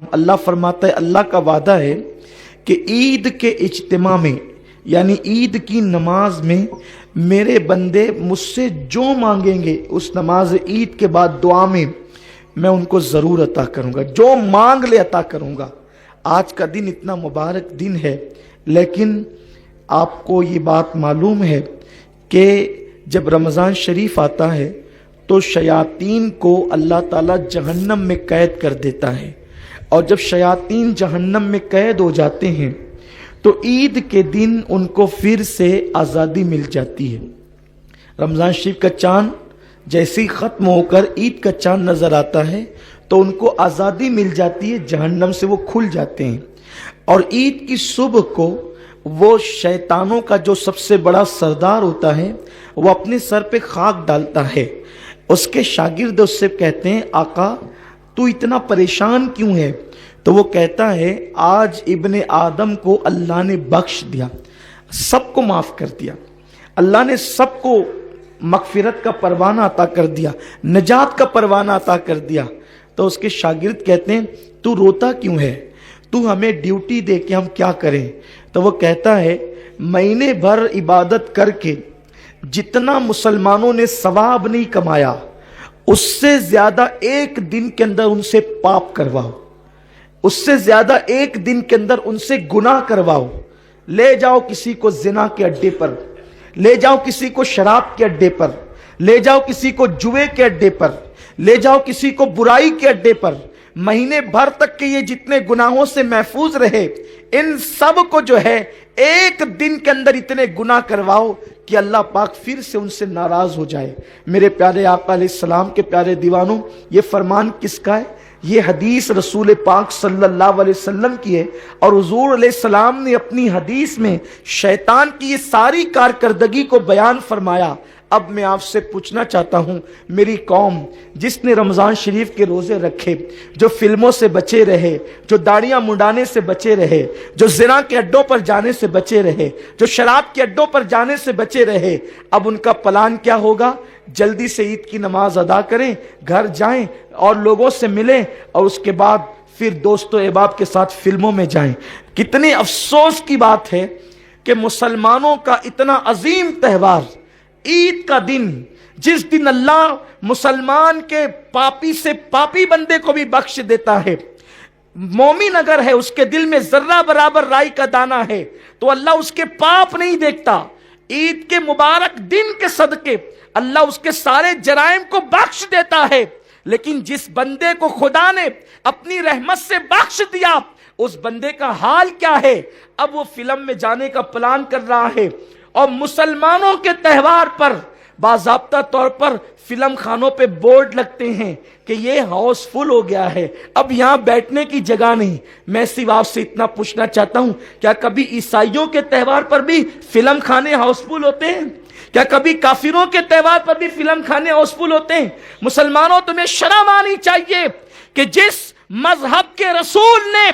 اللہ फरमाता है, अल्लाह का वादा है कि ईद के इज्तिमा में यानी ईद की नमाज में मेरे बंदे मुझसे जो मांगेंगे उस नमाज ईद के बाद दुआ में मैं उनको ज़रूर अता करूँगा, जो मांग ले अता करूँगा। आज का दिन इतना मुबारक दिन है, लेकिन आपको ये बात मालूम है कि जब रमज़ान शरीफ आता है तो शयातीन को अल्लाह ताला जहन्नम में कैद कर देता है, और जब शयातीन जहन्नम में कैद हो जाते हैं तो ईद के दिन उनको फिर से आज़ादी मिल जाती है। रमज़ान शरीफ का चाँद जैसे ही ख़त्म होकर ईद का चाँद नज़र आता है तो उनको आज़ादी मिल जाती है, जहन्नम से वो खुल जाते हैं। और ईद की सुबह को वो शैतानों का जो सबसे बड़ा सरदार होता है वो अपने सर पे खाक डालता है। उसके शागिर्द उससे कहते हैं, आका तू इतना परेशान क्यों है? तो वो कहता है, आज इब्ने आदम को अल्लाह ने बख्श दिया, सबको माफ़ कर दिया, अल्लाह ने सबको मगफिरत का परवाना अता कर दिया, नजात का परवाना अता कर दिया। तो उसके शागिर्द कहते हैं, तू रोता क्यों है? तू हमें ड्यूटी दे के हम क्या करें? तो वो कहता है, महीने भर इबादत करके जितना मुसलमानों ने सवाब नहीं कमाया उससे ज़्यादा एक दिन के अंदर उनसे पाप करवाओ, उससे ज़्यादा एक दिन के अंदर उनसे गुनाह करवाओ। ले जाओ किसी को जिना के अड्डे पर, ले जाओ किसी को शराब के अड्डे पर, ले जाओ किसी को जुए के अड्डे पर, ले जाओ किसी को बुराई के अड्डे पर। महीने भर तक के ये जितने गुनाहों से महफूज रहे, इन सब को जो है एक दिन के अंदर इतने गुनाह करवाओ कि अल्लाह पाक फिर से उनसे नाराज हो जाए। मेरे प्यारे आका अलैहिस्सलाम के प्यारे दीवानों, ये फरमान किसका है? ये हदीस रसूल पाक सल्लल्लाहु अलैहि वसल्लम की है, और हुजूर अलैहिस्सलाम ने अपनी हदीस में शैतान की ये सारी कारकर्दगी को बयान फरमाया। अब मैं आपसे पूछना चाहता हूं, मेरी कौम जिसने रमज़ान शरीफ के रोज़े रखे, जो फिल्मों से बचे रहे, जो दाढ़ियां मुंडाने से बचे रहे, जो ज़िना के अड्डों पर जाने से बचे रहे, जो शराब के अड्डों पर जाने से बचे रहे, अब उनका प्लान क्या होगा? जल्दी से ईद की नमाज अदा करें, घर जाएं और लोगों से मिलें, और उसके बाद फिर दोस्तों अहबाब के साथ फिल्मों में जाएं। कितने अफसोस की बात है कि मुसलमानों का इतना अजीम त्यौहार ईद का दिन, जिस दिन अल्लाह मुसलमान के पापी से पापी बंदे को भी बख्श देता है, मोमिन अगर है उसके दिल में जर्रा बराबर राई का दाना है तो अल्लाह उसके पाप नहीं देखता। ईद के मुबारक दिन के सदके अल्लाह उसके सारे जराइम को बख्श देता है। लेकिन जिस बंदे को खुदा ने अपनी रहमत से बख्श दिया, उस बंदे का हाल क्या है? अब वो फिल्म में जाने का प्लान कर रहा है, और मुसलमानों के त्यौहार पर बाज़ाब्ता तौर पर फिल्म खानों पे बोर्ड लगते हैं कि ये हाउसफुल हो गया है, अब यहाँ बैठने की जगह नहीं। मैं सिर्फ आपसे इतना पूछना चाहता हूँ, क्या कभी ईसाइयों के त्यौहार पर भी फिल्म खाने हाउसफुल होते हैं? क्या कभी काफिरों के त्यौहार पर भी फिल्म खाने हाउसफुल होते हैं? मुसलमानों, तुम्हें शर्म आनी चाहिए कि जिस मजहब के रसूल ने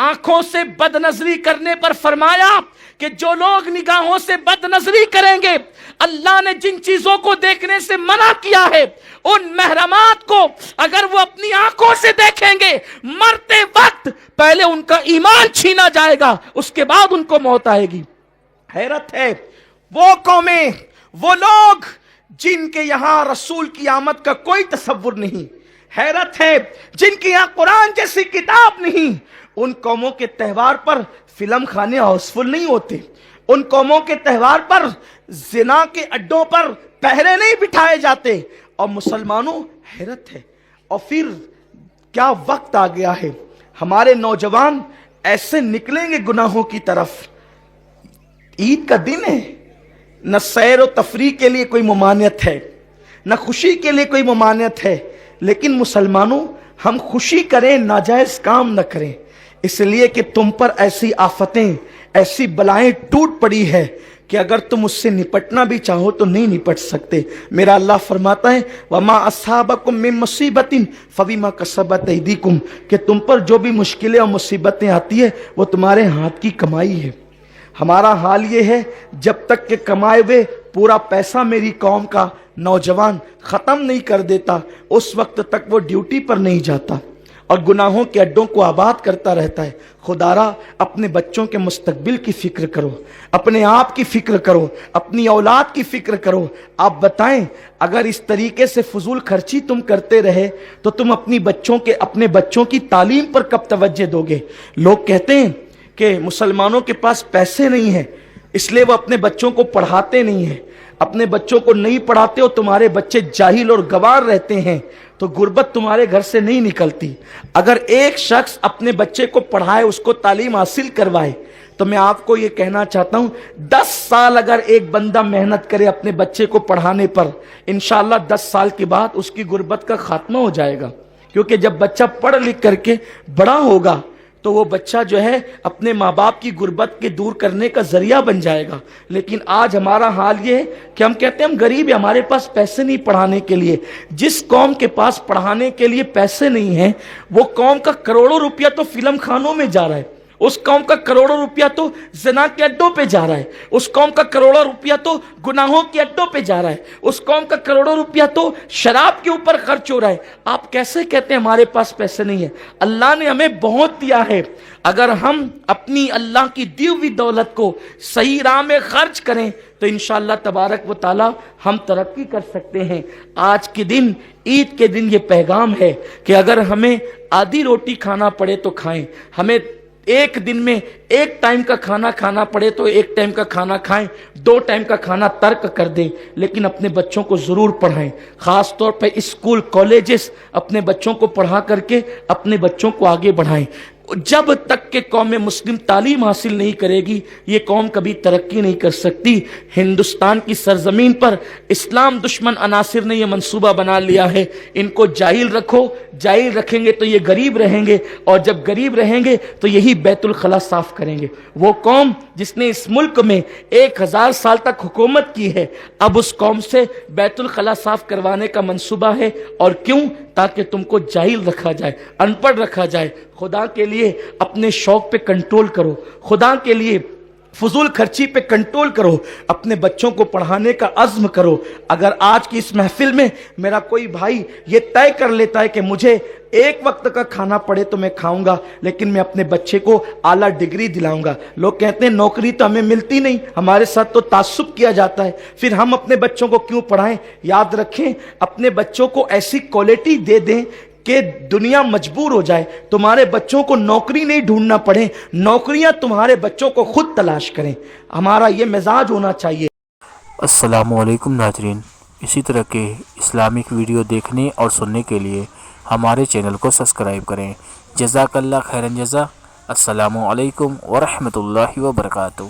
आंखों से बदनजरी करने पर फरमाया कि जो लोग निगाहों से बदनजरी करेंगे, अल्लाह ने जिन चीजों को देखने से मना किया है, उन महरमात को अगर वो अपनी आंखों से देखेंगे, मरते वक्त पहले उनका ईमान छीना जाएगा, उसके बाद उनको मौत आएगी। हैरत है वो कौमें, वो लोग जिनके यहां रसूल की आमद का कोई तसव्वुर नहीं। हैरत है जिनके यहां कुरान जैसी किताब नहीं, उन कौमों के त्यौहार पर फिल्म खाने हाउसफुल नहीं होते। उन कौमों के त्यौहार पर जिना के अड्डों पर पहरे नहीं बिठाए जाते। और मुसलमानों, हैरत है। और फिर क्या वक्त आ गया है, हमारे नौजवान ऐसे निकलेंगे गुनाहों की तरफ। ईद का दिन है, न सैर व तफरीह के लिए कोई ममानियत है, न खुशी के लिए कोई ममानियत है, लेकिन मुसलमानों हम खुशी करें, नाजायज काम न करें, इसलिए कि तुम पर ऐसी आफतें, ऐसी बलाएं टूट पड़ी है कि अगर तुम उससे निपटना भी चाहो तो नहीं निपट सकते। मेरा अल्लाह फरमाता है, वमा अस्साबकुम मिन मुसीबतिन फबिमा कसबत ऐदीकुम, कि तुम पर जो भी मुश्किलें और मुसीबतें आती है वो तुम्हारे हाथ की कमाई है। हमारा हाल ये है, जब तक के कमाए हुए पूरा पैसा मेरी कौम का नौजवान ख़त्म नहीं कर देता, उस वक्त तक वो ड्यूटी पर नहीं जाता। اور گناہوں کے اڈوں کو آباد کرتا رہتا ہے۔ خدارا اپنے بچوں کے مستقبل کی فکر کرو، اپنے آپ کی فکر کرو، اپنی اولاد کی فکر کرو۔ آپ بتائیں اگر اس طریقے سے فضول خرچی تم کرتے رہے تو تم اپنے بچوں کی تعلیم پر کب توجہ دو گے؟ لوگ کہتے ہیں کہ مسلمانوں کے پاس پیسے نہیں ہیں اس لیے وہ اپنے بچوں کو پڑھاتے نہیں ہیں۔ اپنے بچوں کو نہیں پڑھاتے ہو، تمہارے بچے جاہل اور گوار رہتے ہیں تو غربت تمہارے گھر سے نہیں نکلتی۔ اگر ایک شخص اپنے بچے کو پڑھائے، اس کو تعلیم حاصل کروائے، تو میں آپ کو یہ کہنا چاہتا ہوں 10 سال اگر ایک بندہ محنت کرے اپنے بچے کو پڑھانے پر، انشاءاللہ 10 سال کے بعد اس کی غربت کا خاتمہ ہو جائے گا۔ کیونکہ جب بچہ پڑھ لکھ کر کے بڑا ہوگا تو وہ بچہ جو ہے اپنے ماں باپ کی غربت کے دور کرنے کا ذریعہ بن جائے گا۔ لیکن آج ہمارا حال یہ ہے کہ ہم کہتے ہیں ہم غریب ہیں، ہمارے پاس پیسے نہیں پڑھانے کے لیے۔ جس قوم کے پاس پڑھانے کے لیے پیسے نہیں ہیں، وہ قوم کا کروڑوں روپیہ تو فلم خانوں میں جا رہا ہے، اس قوم کا کروڑوں روپیہ تو زنا کے اڈوں پہ جا رہا ہے، اس قوم کا کروڑوں روپیہ تو گناہوں کے اڈوں پہ جا رہا ہے، اس قوم کا کروڑوں روپیہ تو شراب کے اوپر خرچ ہو رہا ہے۔ آپ کیسے کہتے ہیں ہمارے پاس پیسے نہیں ہیں؟ اللہ نے ہمیں بہت دیا ہے، اگر ہم اپنی اللہ کی دی ہوئی دولت کو صحیح راہ میں خرچ کریں تو انشاءاللہ تبارک و تعالی ہم ترقی کر سکتے ہیں۔ آج کے دن، عید کے دن، یہ پیغام ہے کہ اگر ہمیں آدھی روٹی کھانا پڑے تو کھائیں، ہمیں ایک دن میں ایک ٹائم کا کھانا کھانا پڑے تو ایک ٹائم کا کھانا کھائیں، 2 ٹائم کا کھانا ترک کر دیں، لیکن اپنے بچوں کو ضرور پڑھائیں۔ خاص طور پہ اسکول کالجز اپنے بچوں کو پڑھا کر کے اپنے بچوں کو آگے بڑھائیں۔ جب تک کہ قوم مسلم تعلیم حاصل نہیں کرے گی، یہ قوم کبھی ترقی نہیں کر سکتی۔ ہندوستان کی سرزمین پر اسلام دشمن عناصر نے یہ منصوبہ بنا لیا ہے، ان کو جاہل رکھو، جاہل رکھیں گے تو یہ غریب رہیں گے، اور جب غریب رہیں گے تو یہی بیت الخلا صاف کریں گے۔ وہ قوم جس نے اس ملک میں 1000 سال تک حکومت کی ہے، اب اس قوم سے بیت الخلا صاف کروانے کا منصوبہ ہے۔ اور کیوں؟ تاکہ تم کو جاہل رکھا جائے، ان پڑھ رکھا جائے۔ خدا کے لیے اپنے شوق پہ کنٹرول کرو، خدا کے لیے فضول خرچی پہ کنٹرول کرو، اپنے بچوں کو پڑھانے کا عزم کرو۔ اگر آج کی اس محفل میں میرا کوئی بھائی یہ طے کر لیتا ہے کہ مجھے ایک وقت کا کھانا پڑے تو میں کھاؤں گا، لیکن میں اپنے بچے کو اعلیٰ ڈگری دلاؤں گا۔ لوگ کہتے ہیں نوکری تو ہمیں ملتی نہیں، ہمارے ساتھ تو تعصب کیا جاتا ہے، پھر ہم اپنے بچوں کو کیوں پڑھائیں؟ یاد رکھیں، اپنے بچوں کو ایسی کوالٹی دے دیں کہ دنیا مجبور ہو جائے، تمہارے بچوں کو نوکری نہیں ڈھونڈنا پڑے، نوکریاں تمہارے بچوں کو خود تلاش کریں۔ ہمارا یہ مزاج ہونا چاہیے۔ السلام علیکم ناظرین، اسی طرح کے اسلامک ویڈیو دیکھنے اور سننے کے لیے ہمارے چینل کو سبسکرائب کریں۔ جزاک اللہ خیرن جزا۔ السلام علیکم ورحمۃ اللہ وبرکاتہ۔